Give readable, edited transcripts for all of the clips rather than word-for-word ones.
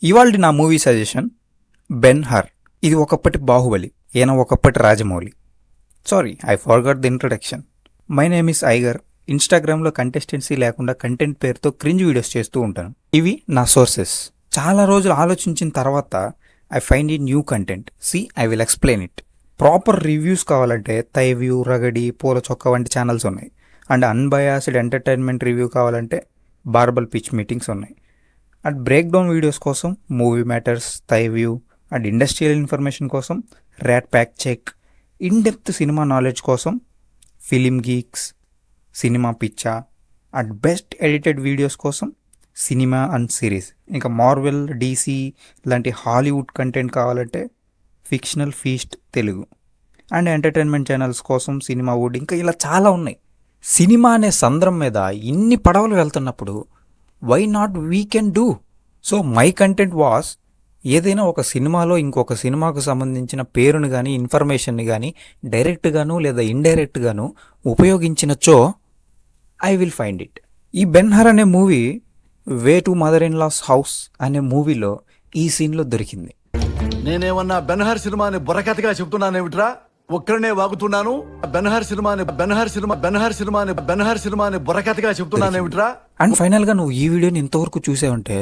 ఇవాల్టి నా movie suggestion Ben her. ఇది ఒకప్పటి బాహుబలి, ఈయన ఒకప్పటి Rajamouli. Sorry, I forgot the introduction. My name is Iger. ఇన్స్టాగ్రామ్లో కంటెస్టెన్సీ లేకుండా కంటెంట్ పేరుతో క్రింజ్ వీడియోస్ చేస్తూ ఉంటాను. ఇవి నా సోర్సెస్. చాలా రోజులు ఆలోచించిన తర్వాత I find it new content. I will explain it. Proper reviews కావాలంటే తైవ్యూ, రగడి, పూల చొక్క వంటి ఛానల్స్ ఉన్నాయి. అండ్ అన్బయాస్డ్ ఎంటర్టైన్మెంట్ రివ్యూ కావాలంటే బార్బల్ పిచ్ మీటింగ్స్ ఉన్నాయి. అండ్ బ్రేక్ డౌన్ వీడియోస్ కోసం మూవీ మ్యాటర్స్, తైవ్యూ. అండ్ ఇండస్ట్రియల్ ఇన్ఫర్మేషన్ కోసం rat pack check. In depth cinema knowledge కోసం ఫిలిం గీక్స్, సినిమా పిచ్చా. అండ్ బెస్ట్ ఎడిటెడ్ వీడియోస్ కోసం cinema and series. ఇంకా Marvel, DC లాంటి Hollywood content కావాలంటే fictional feast Telugu. And entertainment channels కోసం cinema wood. ఇంకా ఇలా చాలా ఉన్నాయి. సినిమా అనే సంద్రం మీద ఇన్ని పడవలు వెళ్తున్నప్పుడు why not we can do. So my content was ఏదైనా ఒక సినిమాలో ఇంకొక సినిమాకు సంబంధించిన పేరును కానీ ఇన్ఫర్మేషన్ని కానీ డైరెక్ట్గాను లేదా ఇండైరెక్ట్గాను ఉపయోగించినచో ఐ విల్ ఫైండ్ ఇట్. ఈ బెన్ హర్ అనే movie way to mother in law's house అనే మూవీలో ఈ సీన్లో దొరికింది. నేనేమన్నా బెన్హర్ సినిమాని బుర్రకథగా చెప్తున్నానేమిట్రా? ఒక్కడనే వాగుతున్నాను. బెన్హర్ సినిమాని బుర్రకథగా చెప్తున్నానేమిట్రా? అండ్ ఫైనల్గా నువ్వు ఈ వీడియోని ఇంతవరకు చూసావంటే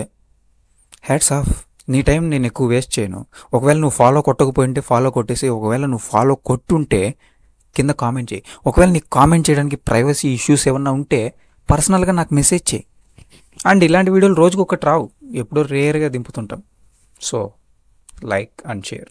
హ్యాట్స్ ఆఫ్. నీ టైం నేను ఎక్కువ వేస్ట్ చేయను. ఒకవేళ నువ్వు ఫాలో కొట్టకపోయింటే ఫాలో కొట్టేసి, ఒకవేళ నువ్వు ఫాలో కొట్టుంటే కింద కామెంట్ చేయి. ఒకవేళ నీకు కామెంట్ చేయడానికి ప్రైవసీ ఇష్యూస్ ఏమన్నా ఉంటే పర్సనల్గా నాకు మెసేజ్ చేయి. అండ్ ఇలాంటి వీడియోలు రోజుకు ఒకటి రావు, ఎప్పుడో రేర్గా దింపుతుంటాం. So like and share.